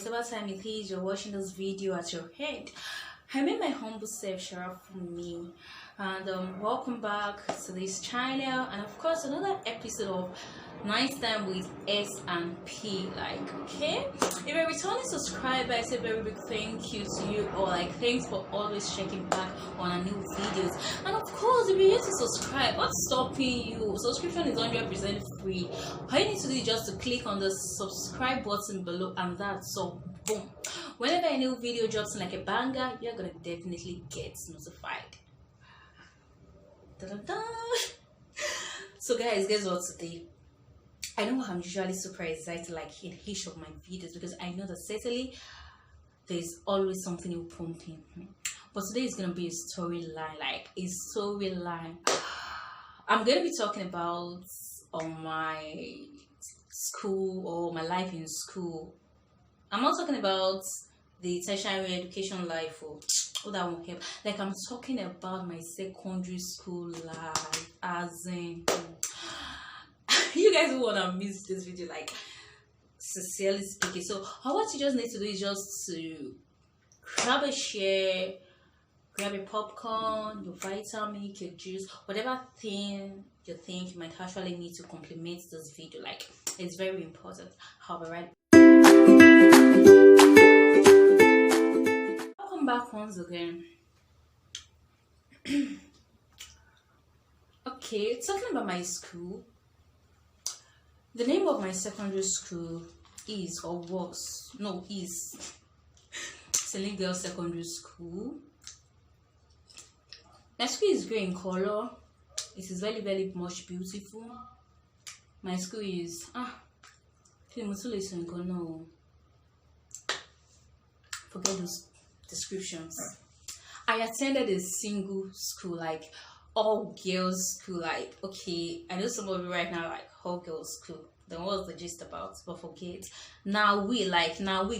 whatever time it is you're watching this video at your head. I made my humble self Sharaf from me, and welcome back to this channel, and of course another episode of Nice Time with S and P. Okay, if you're a returning subscriber, I say a very big thank you to you, or thanks for always checking back on our new videos. And of course, if you're yet to subscribe, what's stopping you? Subscription is 100% free. All you need to do is just to click on the subscribe button below, and that's so boom. Whenever a new video drops in like a banger, you're gonna definitely get notified. Da-da-da. So guys, guess what today? I know I'm usually super excited in each of my videos because I know that certainly there's always something new pumping. But today is gonna be a storyline. I'm gonna be talking about my school or my life in school. I'm not talking about the tertiary education life or that won't help. I'm talking about my secondary school life, as in you guys will wanna miss this video, sincerely speaking. So what you just need to do is just to grab a share, grab a popcorn, your vitamin, your juice, whatever thing you think you might actually need to complement this video. It's very important. I'll be right. Welcome back once again. Okay, talking about my school. The name of my secondary school is Celine Girls Secondary School. My school is grey in color. It is very, very much beautiful. My school is forget those descriptions. I attended a single school, all girls school. Okay, I know some of you right now all girls school. Then what's the gist about? But forget. Now we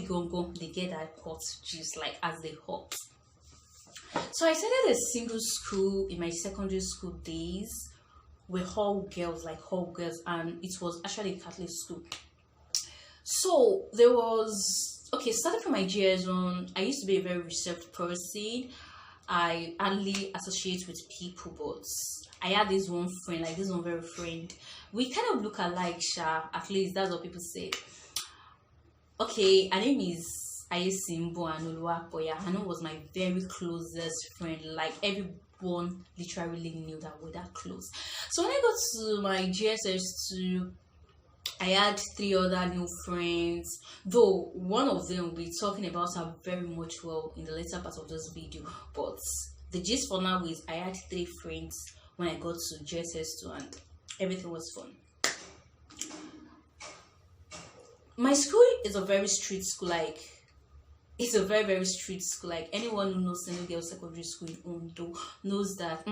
go they get that hot juice as they hot. So I attended a single school in my secondary school days with all girls, and it was actually a Catholic school. So there was starting from my GS1, I used to be a very reserved person. I hardly associate with people, but I had this one friend, this one very friend. We kind of look alike, at least that's what people say. Okay, her name is Ayesimbo Anuluwapoya. Her name was my very closest friend. Everyone literally knew that we're that close. So when I got to my GSS2, I had 3 other new friends, though one of them will be talking about her very much well in the later part of this video. But the gist for now is I had 3 friends when I got to GSS2, and everything was fun. My school is a very street school. It's a very, very street school. Anyone who knows Celine Girls Secondary School in Ondo knows that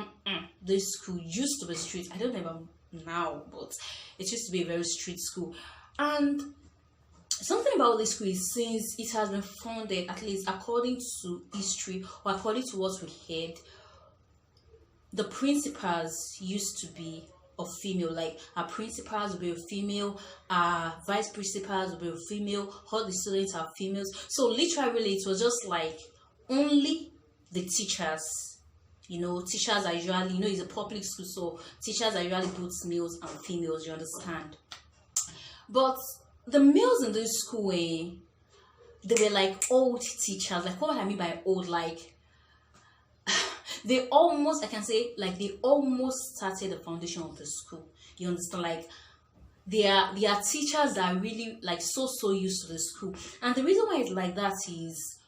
this school used to be street. I don't know now, but it used to be a very street school. And something about this school is, since it has been founded, at least according to history or according to what we heard, the principals used to be a female. Our principals will be a female, our vice principals will be a female, all the students are females. So literally it was just only the teachers. Teachers are usually, it's a public school, so teachers are usually both males and females, you understand? But the males in this school, they were old teachers. What I mean by old, they almost, I can say, they almost started the foundation of the school. You understand? They are teachers that are really so used to the school. And the reason why it's like that is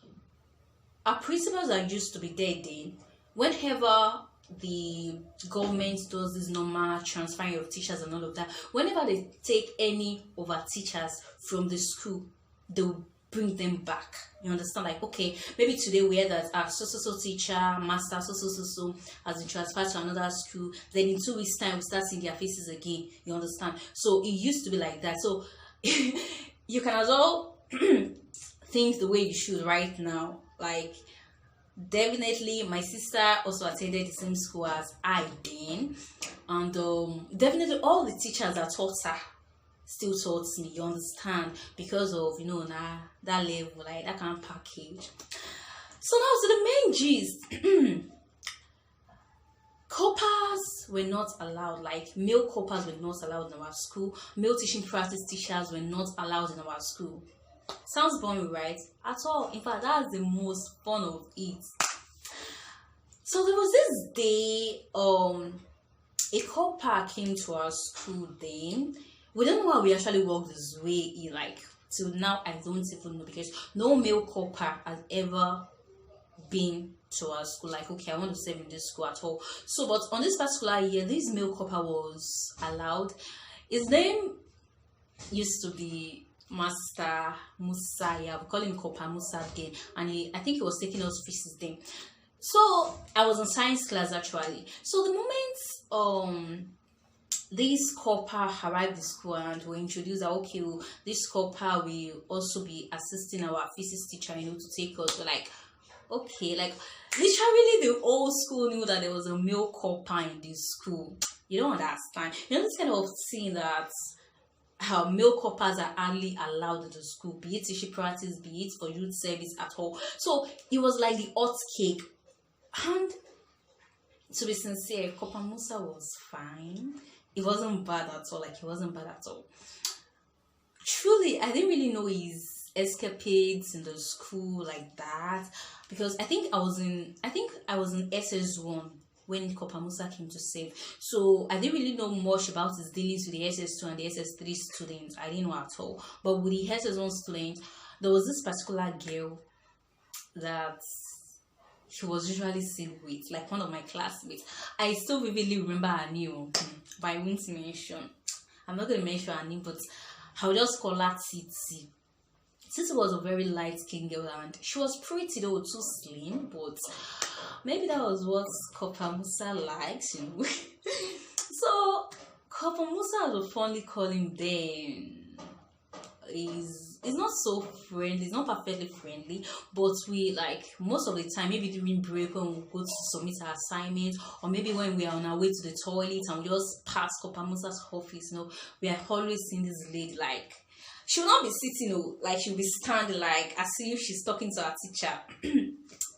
our principals are used to be there then. Whenever the government does this normal transferring of teachers and all of that, whenever they take any of our teachers from the school, they will bring them back. You understand? Okay, maybe today we hear that our so teacher, master so has been transferred to another school. Then in 2 weeks' time, we start seeing their faces again. You understand? So it used to be like that. So you can as well think the way you should right now. Definitely my sister also attended the same school as I did, and definitely all the teachers that taught her still taught me, you understand, because of that level, like that kind of package. So now to the main gist. Coppers were not allowed, like male coppers were not allowed in our school. Male teaching practice teachers were not allowed in our school. Sounds boring, right? At all. In fact, that's the most fun of it. So there was this day, a copper came to our school then. We don't know how we actually walked this way in, like, till now I don't even know, because no male copper has ever been to our school, like, okay, I want to serve in this school at all. So but on this particular year, this male copper was allowed. His name used to be Master Musa. Yeah, we call him Copper Musa then, and I think he was taking us physics then. So I was in science class actually. So the moment this copper arrived at school and we introduced that, okay, well, this copper will also be assisting our physics teacher, to take us. So like, okay, like literally the whole school knew that there was a male copper in this school. You don't understand. This kind of thing that how male coppers are hardly allowed in the school, be it teaching practice, be it for youth service at all. So it was like the hot cake. And to be sincere, Copper Musa was fine. It wasn't bad at all. Like, it wasn't bad at all. Truly, I didn't really know his escapades in the school like that, because I think I was in SS1 when Copper Musa came to save. So I didn't really know much about his dealings with the SS2 and the SS3 students. I didn't know at all. But with the SS1 students, there was this particular girl that he was usually seen with, like one of my classmates. I still vividly remember her name, but I won't mention. I'm not going to mention her name, but I'll just call her Titi. Titi was a very light-skinned girl, and she was pretty though, too slim, but maybe that was what Copper Musa likes, So Copper Musa, I would fondly call him then. He's not so friendly, he's not perfectly friendly, but we, like, most of the time, maybe during break when we go to submit our assignments, or maybe when we are on our way to the toilet and we just pass Copper Musa's office, we are always seeing this lady, like, she will not be sitting, like, she'll be standing, like, as if she's talking to her teacher.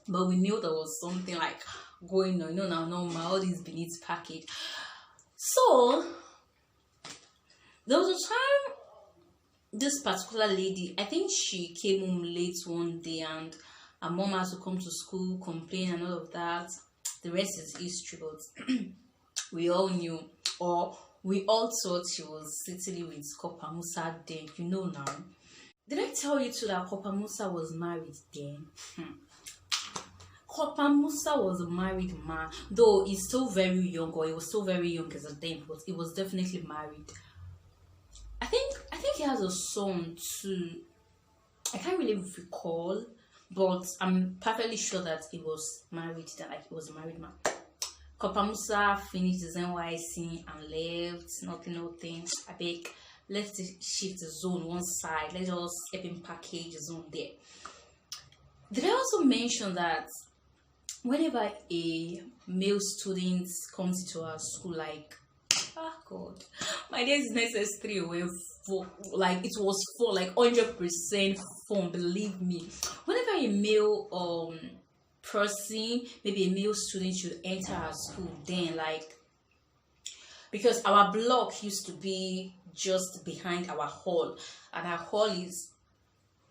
But we knew there was something, like, going on, now normal, all these beneath package. So there was a time this particular lady, I think she came home late one day and her mom had to come to school, complain and all of that. The rest is history, but we all knew, or we all thought she was sitting with Copper Musa then, now. Did I tell you too that Copper Musa was married then? Copper Musa was a married man, though he's still very young, or he was still very young as a then, but he was definitely married. I think he has a son too. I can't really recall, but I'm perfectly sure that he was married, that he was a married man. Copper Musa finished his NYC and left. Nothing. I beg, let's shift the zone one side. Let's just help him package the zone there. Did I also mention that whenever a male student comes into our school, like, God, my days in SS3 were full, like, it was full, like 100% fun, believe me. Whenever a male person, maybe a male student, should enter our school, then, like, because our block used to be just behind our hall, and our hall is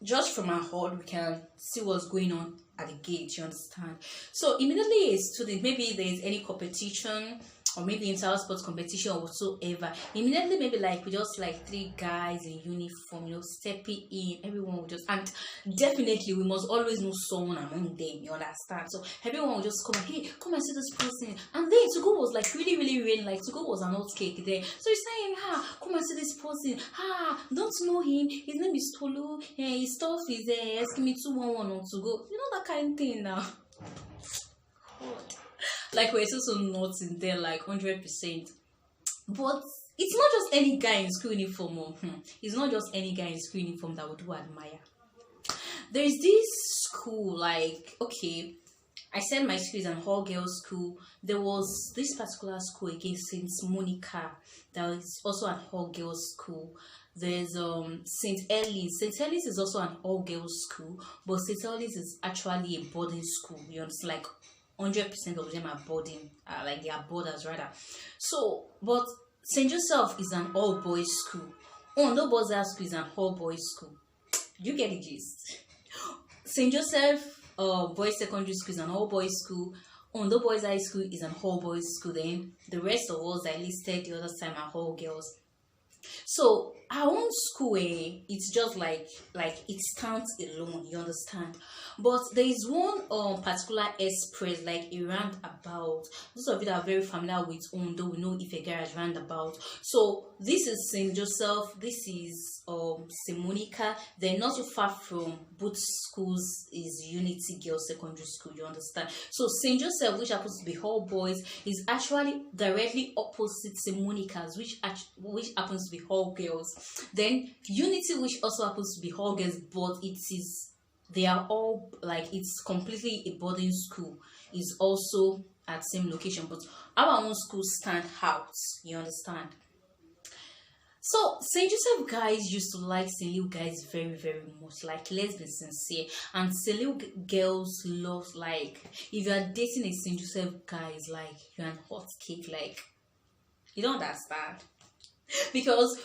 just from our hall, we can see what's going on at the gate, you understand? So immediately a student, maybe there is any competition, or maybe inter sports competition or whatsoever, immediately maybe like we just like 3 guys in uniform, stepping in, everyone will just, and definitely we must always know someone among them, you understand? So everyone will just come, hey, come and see this person. And then to go was like really, really rain, like to go was an hot cake there. So he's saying, come and see this person. Don't know him, his name is Tolu, his stuff is asking me 211 on to go. That kind of thing now. God. Like, we're so not in there, like 100%. But it's not just any guy in school uniform. It's not just any guy in school uniform that we do admire. There is this school, like, okay, I said my school is an all-girls school. There was this particular school again, St. Monica, that was also an all-girls school. There's St. Ellis. St. Ellis is also an all-girls school, but St. Ellis is actually a boarding school. You understand? Like 100% of them are boarding, like they are boarders rather. So, but St. Joseph is an all-boys school. Oh, no, Boys School is an all-boys school. You get the gist. St. Joseph Boys Secondary School is an all-boys school. Ondo Boys High School is an all-boys school. Then the rest of us I listed the other time are all girls. So our own school, it's just like it stands alone, you understand. But there is one particular express, like a roundabout. Those of you that are very familiar with Ondo will know if a garage roundabout. So this is St. Joseph, this is St. Monica. They're not so far from both schools is Unity Girls Secondary School, you understand. So St. Joseph, which happens to be all boys, is actually directly opposite St. Monica's, which happens to be all girls. Then Unity, which also happens to be all girls, but they are all like, it's completely a boarding school, is also at same location, but our own school stand out, you understand. So St. Joseph guys used to like St. Leo guys very, very much. Like, let's be sincere. And St. Leo girls love, like, if you are dating a St. Joseph guy, it's like you're an hot cake. Like, you don't understand. Because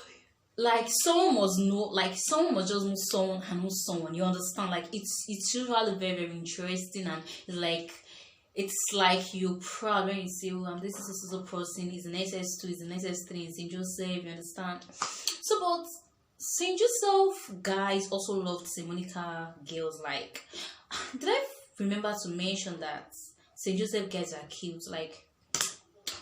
like someone must just know someone and know someone, you understand. Like, it's usually very, very interesting, and it's like you're proud when you say, oh, this is a person, is an SS2, is an SS3 in St. Joseph, you understand. So, but St. Joseph guys also loved St. Monica girls. Like, did I remember to mention that St. Joseph guys are cute? Like,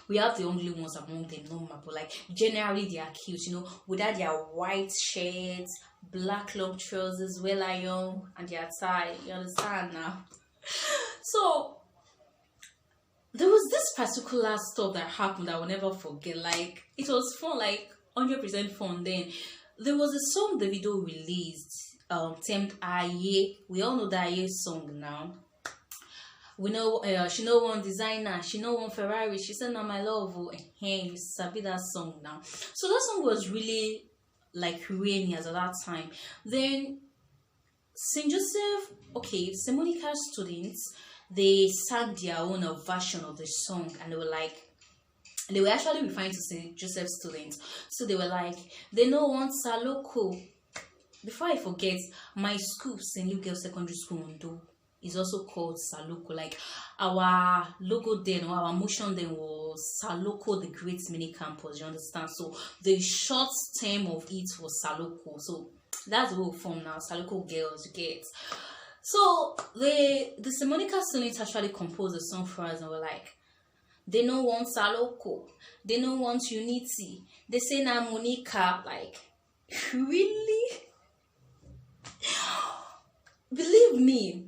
we have the only ones among them, normal, but like generally they are cute, you know, without their white shirts, black long trousers, well iron, and their tie, you understand now. So there was this particular stuff that happened that I will never forget. Like, it was fun, like 100% fun. Then there was a song Davido released, termed Aye. We all know that Aye song now. We know she know one designer, she know one Ferrari, she said, "Now my love, hey, you sabi that song now." So that song was really like rainy as at that time. Then St. Joseph, okay, St. Monica students, they sang their own version of the song, and they were actually referring to St. Joseph students. So they were like, they know one Saloko. Before I forget, my school, St. Luke Girls Secondary School, Ondo, is also called Saloko. Like, our logo then, or our motion then, was Saloko, the Great Mini Campus, you understand. So the short term of it was Saloko. So that's the whole form now, Saloko Girls, you get. So the St. Monica students actually composed a song for us, and were like, they know one Saloko, they know one Unity, they say now Monica. Like, really? Believe me,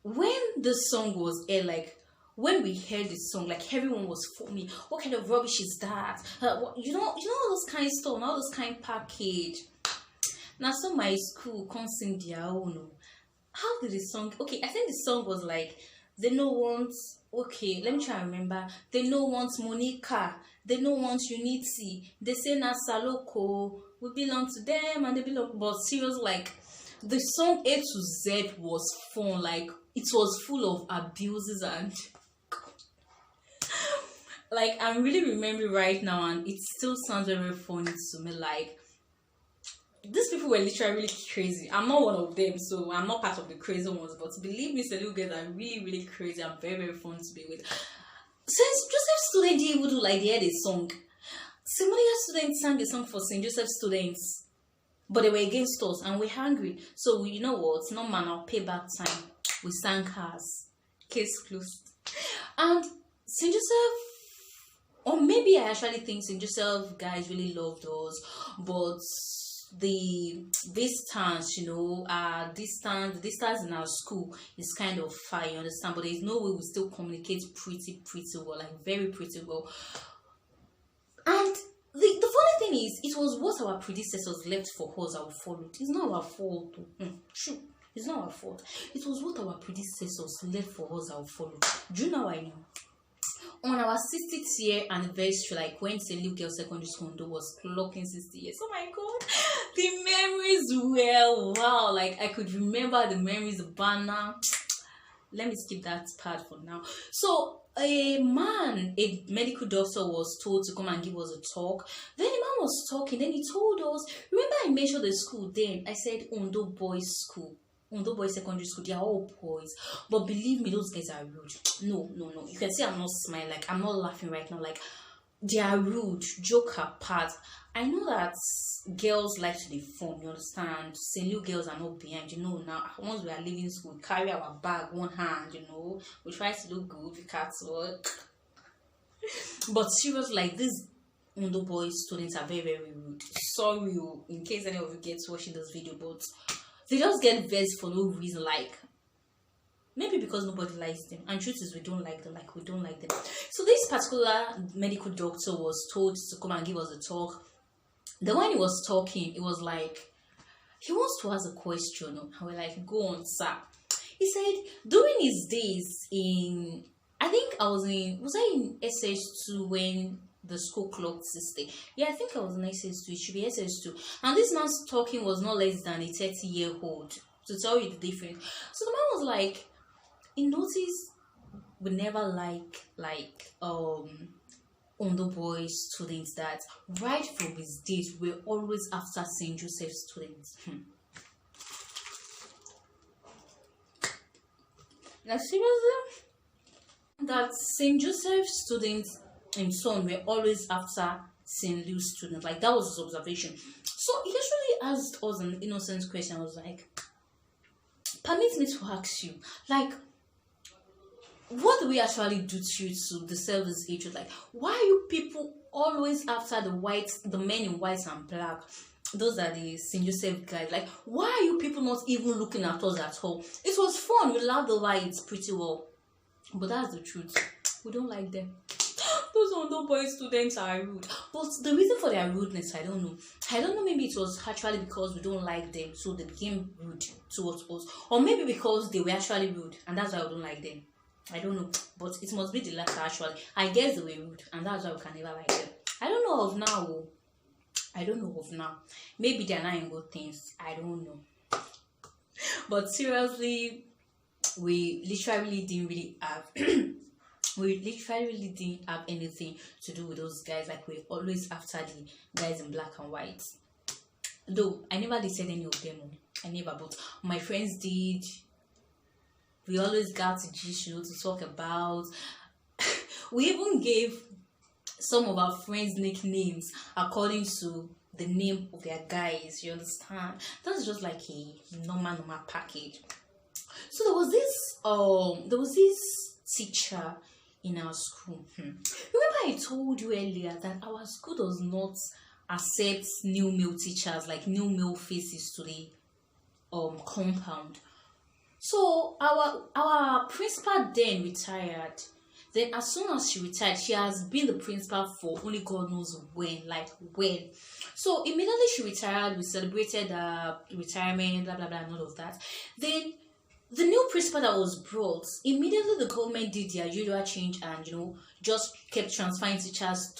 when the song was aired, like when we heard the song, like everyone was foaming. What kind of rubbish is that? You know all those kind of stuff, all those kind of package. Now, so my school can't sing their own. How did the song? Okay, I think the song was like, they know once. Okay, let me try and remember. They know once Monica. They know once Unity. They say na Saloko. We belong to them, and they belong. But seriously, like, the song A to Z was fun. Like, it was full of abuses and like, I'm really remembering right now, and it still sounds very funny to me. Like, these people were literally really crazy. I'm not one of them, so I'm not part of the crazy ones. But believe me, St. Luke girls are really, really crazy and very, very fun to be with. St. Joseph students didn't even do like they had a song. St. Monica students sang a song for St. Joseph students, but they were against us and we're hungry. So you know what? No man, I'll pay back time. We sang cars. Case closed. And St. Joseph, or maybe I actually think St. Joseph guys really loved us, but the distance, you know, distance in our school is kind of far, you understand. But there's no way we still communicate pretty well, like very pretty well. And the funny thing is, it was what our predecessors left for us that we followed. It's not our fault. True. It's not our fault. It was what our predecessors left for us that we followed. Do you know what I know? On our 60th year anniversary, like when St. Luke Girls Secondary School was clocking 60 years. Oh my god, the memories were wow. Like I could remember the memories, the banner. Let me skip that part for now. So a medical doctor was told to come and give us a talk. Then the man was talking, then he told us, remember I mentioned the school then. I said Ondo Boys School. Ondo Boys Secondary School, they are all boys. But believe me, those guys are rude. No. You can see I'm not smiling, like I'm not laughing right now. Like they are rude, joke apart. I know that girls like to be fun, you understand? St. Luke girls are not behind, you know. Now, once we are leaving school, we carry our bag one hand, you know. We try to look good, we can't work. But seriously, like these Ondo Boys students are very, very rude. Sorry, in case any of you get watching this video, but they just get vexed for no reason, like maybe because nobody likes them, and truth is we don't like them. So this particular medical doctor was told to come and give us a talk. Then when he was talking, it was like he wants to ask a question, and we're like, go on, sir. He said during his days in, I think I was in SH2 when the school clocked 60. Yeah, I think I was in SH2. It should be SH2. And this man's talking was not less than a 30-year-old, to tell you the difference. So the man was like, he noticed we never like Ondo Boys students, that right from his days we're always after St. Joseph students. Now seriously, that St. Joseph students in son were always after St. Louis students. Like that was his observation. So he actually asked us an innocent question. I was like, permit me to ask you, like, what do we actually do to you to deserve this hatred? Like, why are you people always after the men in white and black? Those are the St. Joseph guys. Like, why are you people not even looking at us at all? It was fun. We laughed over it pretty well. But that's the truth. We don't like them. Those Ondo Boys students are rude. But the reason for their rudeness, I don't know. Maybe it was actually because we don't like them, so they became rude towards us. Or maybe because they were actually rude, and that's why we don't like them. I don't know. But it must be the latter actually. I guess they were rude, and that's why we can never like them. I don't know of now. Maybe they're not in good things. I don't know. But seriously, we literally didn't really have anything to do with those guys. Like, we're always after the guys in black and white. Though I never listed any of them. I never, but my friends did. We always got to to talk about. We even gave some of our friends nicknames according to the name of their guys. You understand? That's just like a normal package. So there was this teacher in our school. Remember I told you earlier that our school does not accept new male teachers, like new male faces to the compound. So our principal then retired. Then as soon as she retired, she has been the principal for only God knows when. So immediately she retired, we celebrated retirement, blah blah blah, and all of that. Then the new principal that was brought, immediately the government did their usual change and just kept transferring teachers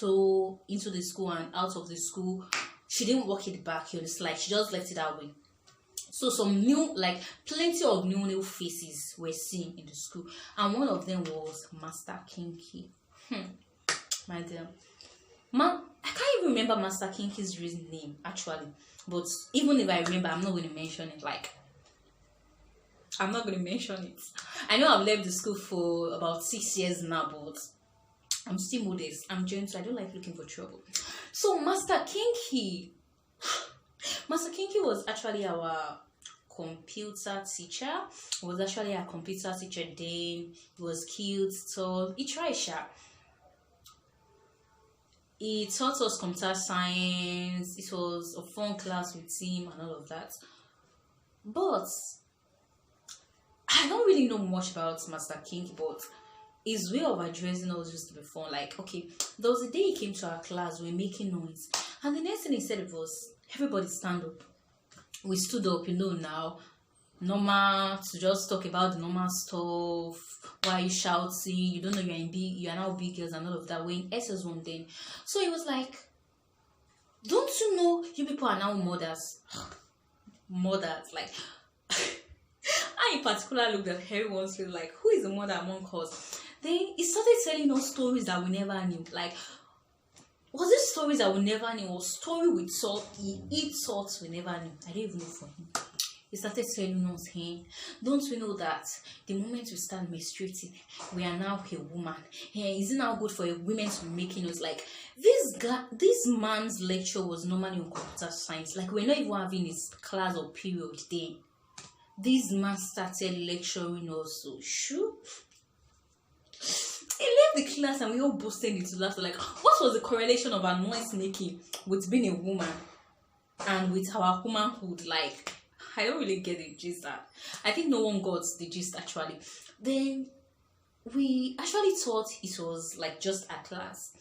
into the school and out of the school. She didn't walk it back, she just left it that way. So some plenty of new faces were seen in the school, and one of them was Master Kinky. My dear, I can't even remember Master Kinky's real name actually, but even if I remember, I'm not going to mention it. I know I've left the school for about 6 years now, but I'm still modest. I'm gentle. I don't like looking for trouble. So Master Kinky was actually our computer teacher. He was actually a computer teacher then. He was cute, tall. He tried sharp. He taught us computer science. It was a fun class with him and all of that. But I don't really know much about Master Kinky, but his way of addressing us used to be fun. Like, okay, there was a day he came to our class, we were making noise, and the next thing he said was, everybody stand up. We stood up, now. normal to just talk about the normal stuff. Why you shouting? You don't know you're in big, you are now big girls and all of that. We're in SS1 then. So it was like, don't you know you people are now mothers? Mothers, like I in particular looked at everyone's face like, who is the mother among us? Then he started telling us stories that we never knew. Like, was it stories that we never knew or story with salt? He eats salt we never knew. I don't even know for him. He started telling us, hey, don't we know that the moment we start menstruating, we are now a woman? Hey, is it now good for a woman to be making us like this man's lecture was normally on computer science. Like, we're not even having his class or period then. This man started lecturing us, so shoo. He left the class and we all busted into laughter. Like, what was the correlation of our noise making with being a woman and with our womanhood? Like, I don't really get the gist. That I think no one got the gist actually. Then we actually thought it was like just a class.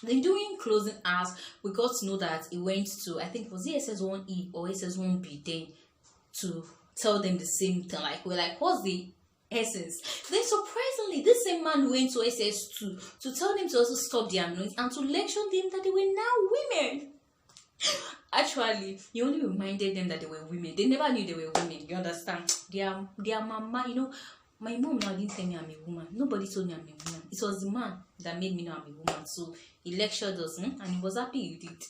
Then during closing hours, we got to know that it went to, I think it was the SS1E or SS1B then, to tell them the same thing. Like, we're like, what's the essence? Then surprisingly, this same man went to SS2 to tell them to also stop their noise and to lecture them that they were now women. Actually, he only reminded them that they were women. They never knew they were women. You understand? Their mama, you know, my mom now didn't tell me I'm a woman. Nobody told me I'm a woman. It was the man that made me know I'm a woman. So he lectured us, and he was happy he did.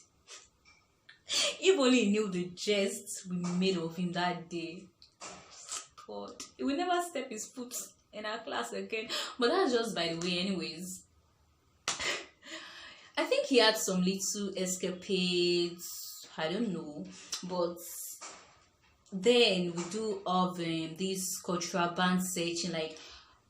If only he knew the jest we made of him that day. But he will never step his foot in our class again. But that's just by the way, anyways. I think he had some little escapades. I don't know, but then we do of this cultural band searching, like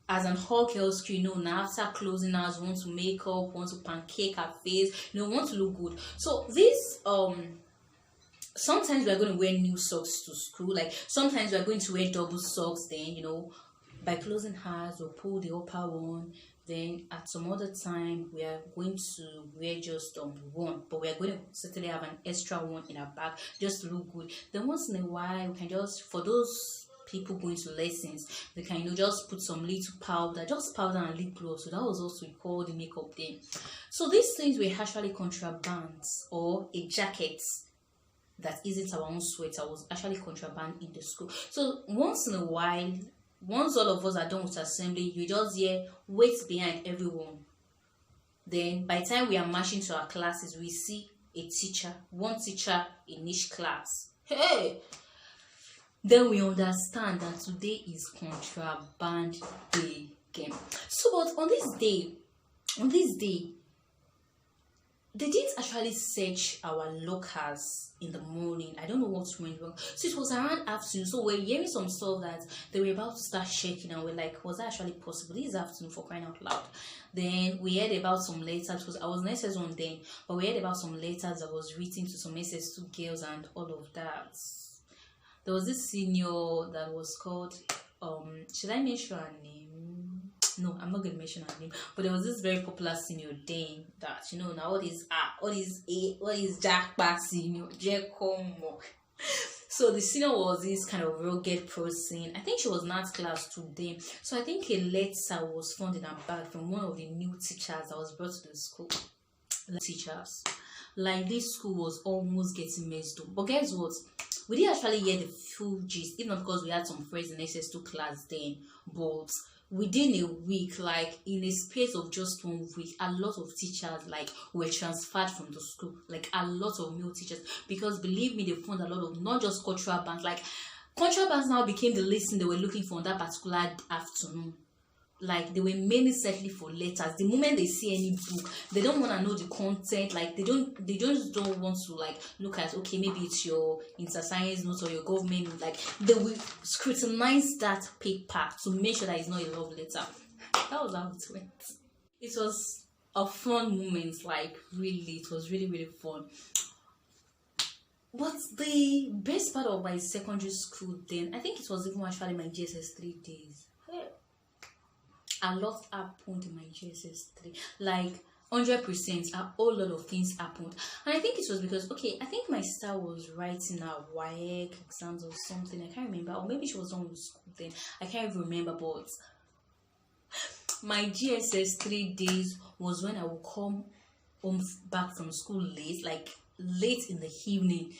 as an all girls crew, you know, now after closing hours, want to make up, want to pancake our face, you know, want to look good. So this sometimes we are going to wear new socks to school, like sometimes we are going to wear double socks. Then, you know, by closing hours we'll pull the upper one. Then at some other time we are going to wear just one, but we are going to certainly have an extra one in our bag just to look good. Then once in a while we can just, for those people going to lessons, they can, you know, just put some little powder, just powder and lip gloss. So that was also called the makeup then. So these things were actually contrabands, or a jacket that isn't our own sweater was actually contraband in the school. So once in a while, once all of us are done with assembly, you just hear wait behind everyone. Then by the time we are marching to our classes, we see a teacher, one teacher in each class. Hey! Then we understand that today is contraband day game. So but on this day, they didn't actually search our lockers in the morning. I don't know what went wrong. So it was around afternoon. So we're hearing some stuff that they were about to start shaking, and we're like, was that actually possible? This afternoon, for crying out loud. Then we heard about some letters. I was in SS1 then, but we heard about some letters that was written to some SS2 girls and all of that. There was this senior that was called, should I mention her name? No, I'm not gonna mention her name, but there was this very popular senior then that, you know, now what is Jack Back senior Jekomo. So the senior was this kind of rugged person. I think she was in art class today. So I think a letter was found in her bag from one of the new teachers that was brought to the school. Teachers, like this school was almost getting messed up. But guess what? We didn't actually hear the full gist, even because we had some friends in SS2 class then, but within a week, like in a space of just 1 week, a lot of teachers like were transferred from the school, like a lot of male teachers, because believe me, they found a lot of not just cultural bands, like cultural bands now became the listing they were looking for on that particular afternoon. Like they were mainly searching for letters. The moment they see any book, they don't want to know the content. Like they just don't want to like look at, okay, maybe it's your inter-science notes or your government note. Like they will scrutinize that paper to make sure that it's not a love letter. That was how it went. It was a fun moment. Like really, it was really, really fun. But the best part of my secondary school then, I think it was even actually my GSS 3 days. A lot happened in my GSS 3. Like 100% a whole lot of things happened. And I think it was because, okay, I think my sister was writing her WAEC exams or something, I can't remember, or maybe she was on with school then, I can't even remember. But my GSS 3 days was when I would come home back from school late, like late in the evening.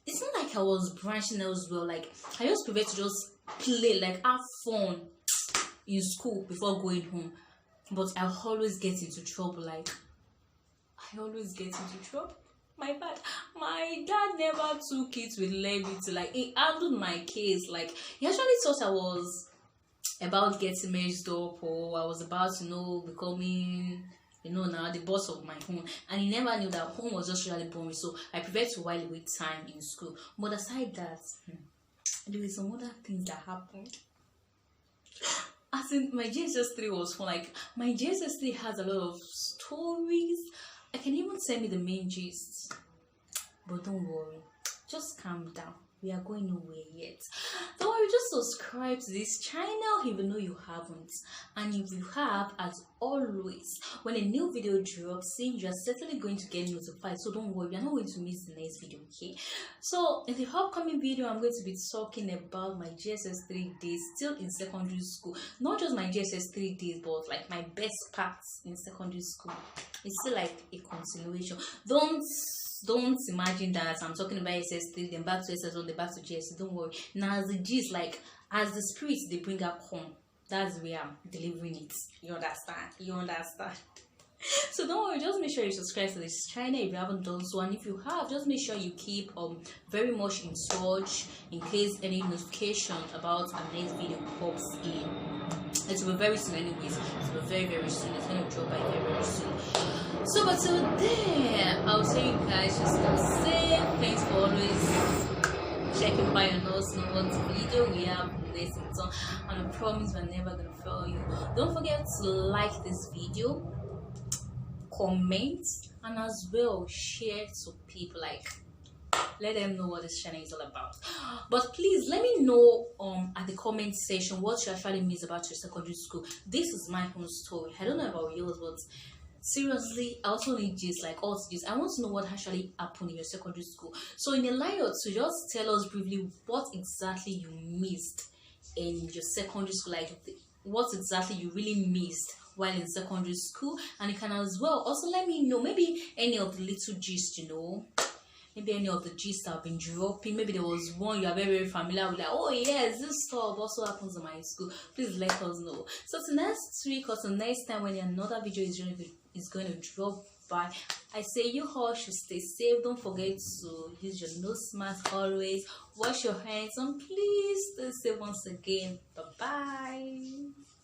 It's not like I was branching as well. Like, I just prefer to just play, like have fun in school before going home. But I always get into trouble. Like, I always get into trouble. My dad never took it with levity. Like, he handled my case. Like, he actually thought I was about getting messed up, or I was about to becoming now the boss of my home. And he never knew that home was just really boring. So I prefer to while away time in school. But aside that, there were some other things that happened. As in, my GSS 3 was fun. Like, my GSS 3 has a lot of stories. I can even tell me the main gist. But don't worry, just calm down. We are going nowhere yet. Don't worry, just subscribe to this channel even though you haven't. And if you have, as always, when a new video drops, you're certainly going to get notified. So don't worry, you're not going to miss the next video, okay? So in the upcoming video, I'm going to be talking about my GSS 3 days still in secondary school. Not just my GSS 3 days, but like my best parts in secondary school. It's still like a continuation. Don't imagine that I'm talking about SS3, then back to SS1, then back to GS. Don't worry. Now, as the G's, like, as the spirits they bring up home, that's where I'm delivering it. You understand? So don't worry, just make sure you subscribe to this channel if you haven't done so. And if you have, just make sure you keep very much in touch in case any notification about our next video pops in. It will be very soon anyways. It will be very, very soon. It's going to drop by very, very soon. So, but till then, I'll tell you guys just to say thanks for always checking by and us know what video we have next on. And I promise we're never going to fail you. Don't forget to like this video, comment, and as well share to people. Like, let them know what this channel is all about. But please let me know at the comment section what you actually miss about your secondary school. This is my own story. I don't know about yours, but seriously, I also need this, like all this. I want to know what actually happened in your secondary school. So in a line or two, just tell us briefly what exactly you missed in your secondary school, like what exactly you really missed while in secondary school. And you can as well also let me know maybe any of the little gist, maybe any of the gist I've been dropping. Maybe there was one you are very, very familiar with, like, oh yes, this stuff also happens in my school. Please let us know. So till next week or till next time when another video is going to drop by, I say you all should stay safe. Don't forget to use your nose mask always. Wash your hands, and please stay safe once again. Bye bye.